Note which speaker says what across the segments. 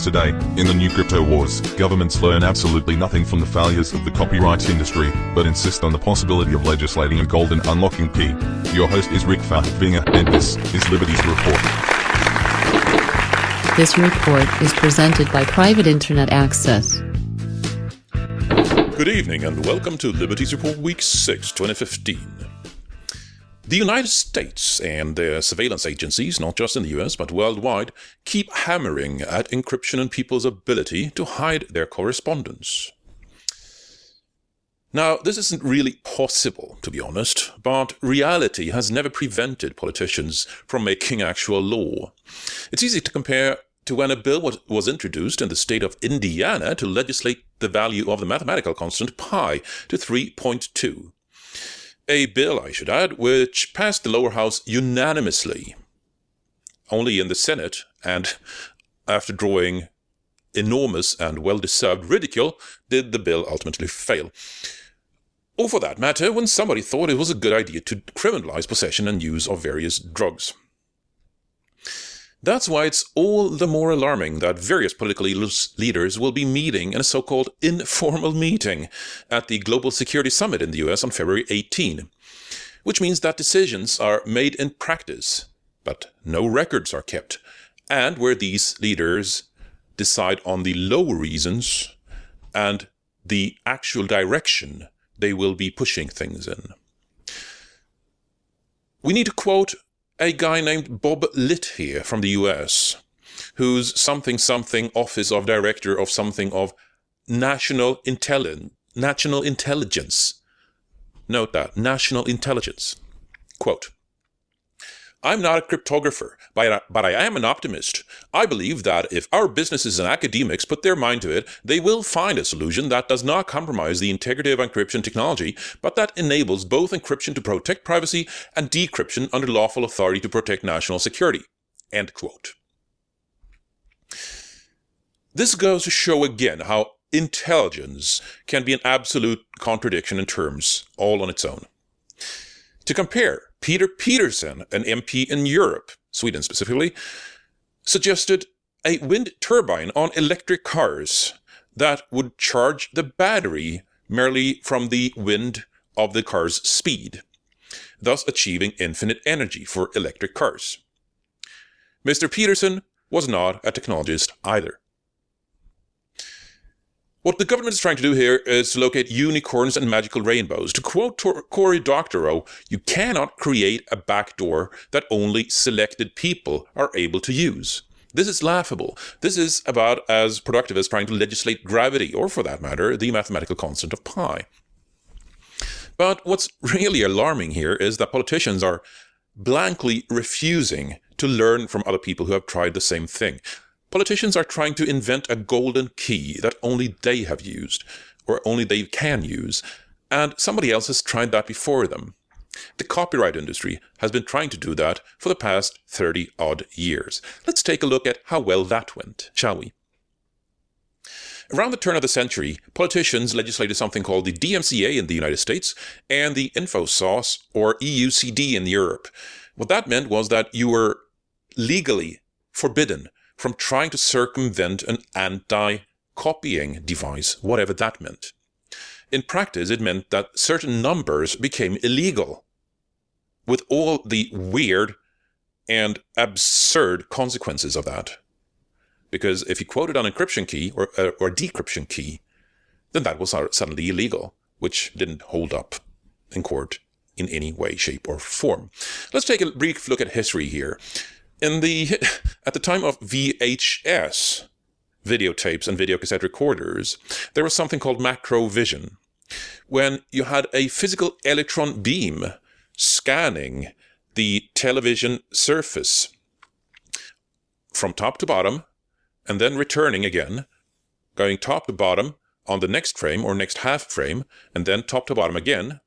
Speaker 1: Today, in the new crypto wars, governments learn absolutely nothing from the failures of the copyright industry, but insist on the possibility of legislating a golden unlocking key. Your host is Rick Vinger, and this is Liberties Report.
Speaker 2: This report is presented by Private Internet Access.
Speaker 3: Good evening and welcome to Liberties Report Week 6, 2015. The United States and their surveillance agencies, not just in the US but worldwide, keep hammering at encryption and people's ability to hide their correspondence. Now, this isn't really possible, to be honest, but reality has never prevented politicians from making actual law. It's easy to compare to when a bill was introduced in the state of Indiana to legislate the value of the mathematical constant pi to 3.2. A bill, I should add, which passed the lower house unanimously. Only in the Senate, and after drawing enormous and well-deserved ridicule, did the bill ultimately fail. Or for that matter, when somebody thought it was a good idea to criminalize possession and use of various drugs. That's why it's all the more alarming that various political leaders will be meeting in a so-called informal meeting at the Global Security Summit in the US on February 18, which means that decisions are made in practice, but no records are kept, and where these leaders decide on the low reasons and the actual direction they will be pushing things in. We need to quote a guy named Bob Litt here from the US, who's something Office of Director of something of National Intelligence. Note that, National Intelligence. Quote, "I'm not a cryptographer, but I am an optimist. I believe that if our businesses and academics put their mind to it, they will find a solution that does not compromise the integrity of encryption technology, but that enables both encryption to protect privacy and decryption under lawful authority to protect national security." End quote. This goes to show again how intelligence can be an absolute contradiction in terms, all on its own. To compare, Peter Peterson, an MP in Europe, Sweden specifically, suggested a wind turbine on electric cars that would charge the battery merely from the wind of the car's speed, thus achieving infinite energy for electric cars. Mr. Peterson was not a technologist either. What the government is trying to do here is to locate unicorns and magical rainbows. To quote Cory Doctorow, you cannot create a backdoor that only selected people are able to use. This is laughable. This is about as productive as trying to legislate gravity, or for that matter, the mathematical constant of pi. But what's really alarming here is that politicians are blankly refusing to learn from other people who have tried the same thing. Politicians are trying to invent a golden key that only they have used, or only they can use, and somebody else has tried that before them. The copyright industry has been trying to do that for the past 30-odd years. Let's take a look at how well that went, shall we? Around the turn of the century, politicians legislated something called the DMCA in the United States and the InfoSOS, or EUCD, in Europe. What that meant was that you were legally forbidden from trying to circumvent an anti-copying device, whatever that meant. In practice, it meant that certain numbers became illegal, with all the weird and absurd consequences of that. Because if you quoted an encryption key or decryption key, then that was suddenly illegal, which didn't hold up in court in any way, shape, or form. Let's take a brief look at history here. At the time of VHS, videotapes and videocassette recorders, there was something called macrovision, when you had a physical electron beam scanning the television surface from top to bottom, and then returning again, going top to bottom on the next frame or next half frame, and then top to bottom again.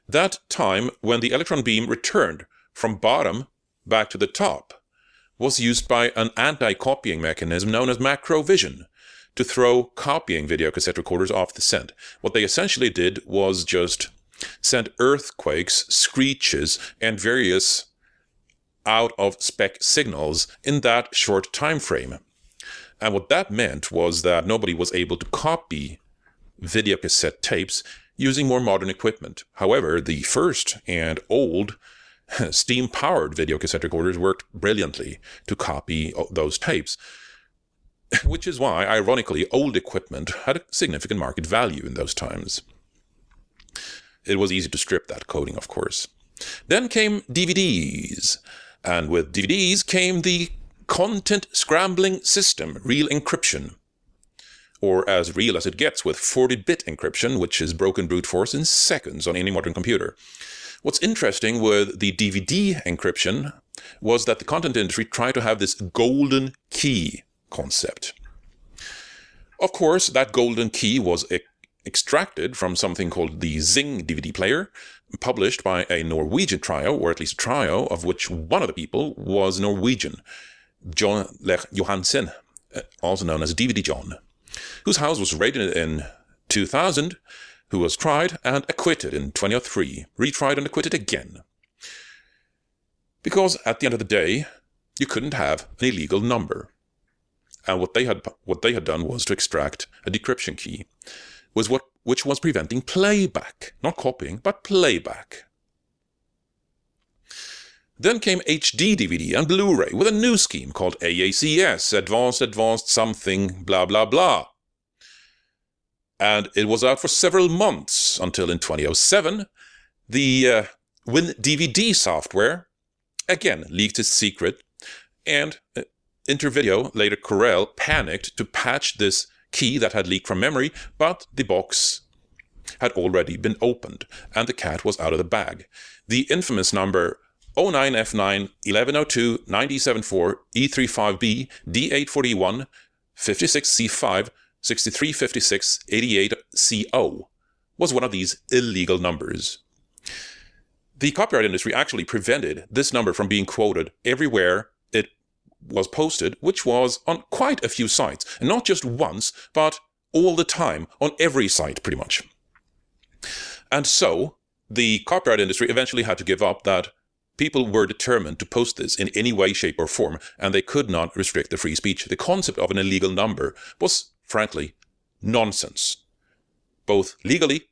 Speaker 3: That time when the electron beam returned from bottom back to the top was used by an anti-copying mechanism known as macrovision to throw copying videocassette recorders off the scent. What they essentially did was just send earthquakes, screeches, and various out-of-spec signals in that short time frame. And what that meant was that nobody was able to copy videocassette tapes using more modern equipment. However, the first and old steam-powered videocassette recorders worked brilliantly to copy those tapes, which is why, ironically, old equipment had a significant market value in those times. It was easy to strip that coating, of course. Then came DVDs, and with DVDs came the content scrambling system, real encryption, or as real as it gets with 40-bit encryption, which is broken brute force in seconds on any modern computer. What's interesting with the DVD encryption was that the content industry tried to have this golden key concept. Of course, that golden key was extracted from something called the Zing DVD player, published by a Norwegian trio, or at least a trio of which one of the people was Norwegian, John Lech Johansen, also known as DVD John, whose house was raided in 2000, who was tried and acquitted in 2003, retried and acquitted again. Because at the end of the day, you couldn't have an illegal number. And what they had done was to extract a decryption key, which was preventing playback, not copying, but playback. Then came HD DVD and Blu-ray with a new scheme called AACS, Advanced Something, blah blah blah. And it was out for several months until in 2007, the WinDVD software again leaked its secret, and Intervideo, later Corel, panicked to patch this key that had leaked from memory, but the box had already been opened, and the cat was out of the bag. The infamous number 09F9-1102-9074 E35B D841 56C5 635688CO was one of these illegal numbers. The copyright industry actually prevented this number from being quoted everywhere it was posted, which was on quite a few sites, and not just once, but all the time, on every site pretty much. And so the copyright industry eventually had to give up that people were determined to post this in any way, shape, or form, and they could not restrict the free speech. The concept of an illegal number was, frankly, nonsense, both legally,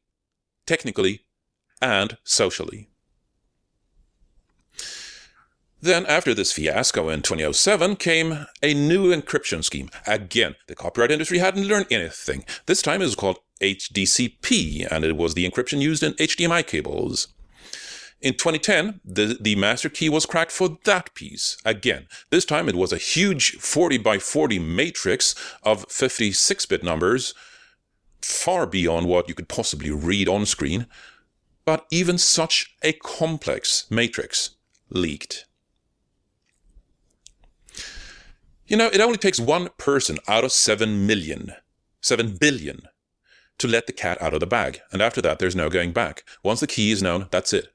Speaker 3: technically, and socially. Then, after this fiasco in 2007, came a new encryption scheme. Again, the copyright industry hadn't learned anything. This time it was called HDCP, and it was the encryption used in HDMI cables. In 2010, the master key was cracked for that piece. Again, this time it was a huge 40 by 40 matrix of 56-bit numbers, far beyond what you could possibly read on screen. But even such a complex matrix leaked. You know, it only takes one person out of 7 billion, to let the cat out of the bag. And after that, there's no going back. Once the key is known, that's it.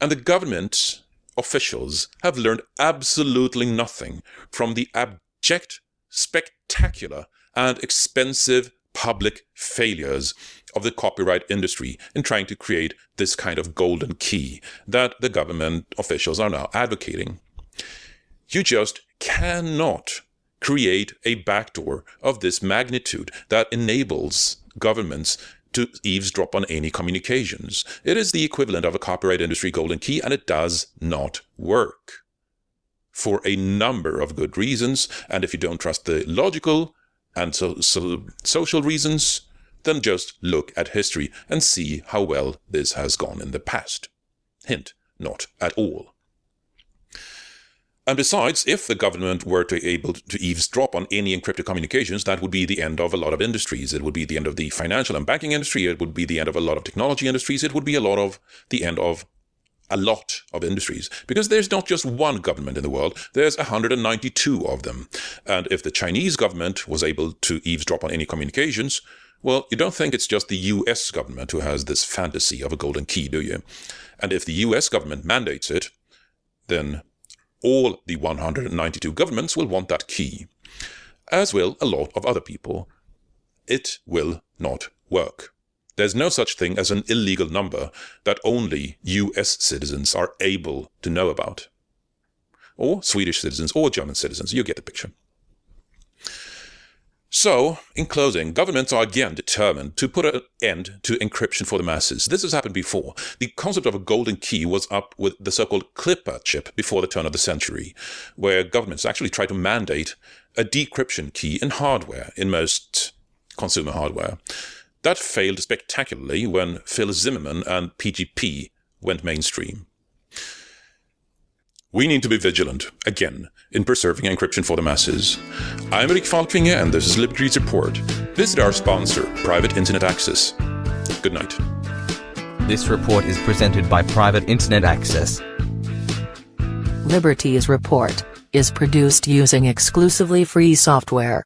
Speaker 3: And the government officials have learned absolutely nothing from the abject, spectacular, and expensive public failures of the copyright industry in trying to create this kind of golden key that the government officials are now advocating. You just cannot create a backdoor of this magnitude that enables governments to eavesdrop on any communications. It is the equivalent of a copyright industry golden key, and it does not work. For a number of good reasons, and if you don't trust the logical and social reasons, then just look at history and see how well this has gone in the past. Hint, not at all. And besides, if the government were to able to eavesdrop on any encrypted communications, that would be the end of a lot of industries. It would be the end of the financial and banking industry. It would be the end of a lot of technology industries. It would be the end of a lot of industries. Because there's not just one government in the world, there's 192 of them. And if the Chinese government was able to eavesdrop on any communications, well, you don't think it's just the US government who has this fantasy of a golden key, do you? And if the US government mandates it, then all the 192 governments will want that key, as will a lot of other people. It will not work. There's no such thing as an illegal number that only US citizens are able to know about. Or Swedish citizens, or German citizens, you get the picture. So, in closing, governments are again determined to put an end to encryption for the masses. This has happened before. The concept of a golden key was up with the so-called Clipper chip before the turn of the century, where governments actually tried to mandate a decryption key in hardware, in most consumer hardware. That failed spectacularly when Phil Zimmermann and PGP went mainstream. We need to be vigilant, again, in preserving encryption for the masses. I'm Rick Falkfinger, and this is Liberties Report. Visit our sponsor, Private Internet Access. Good night.
Speaker 4: This report is presented by Private Internet Access.
Speaker 2: Liberties Report is produced using exclusively free software.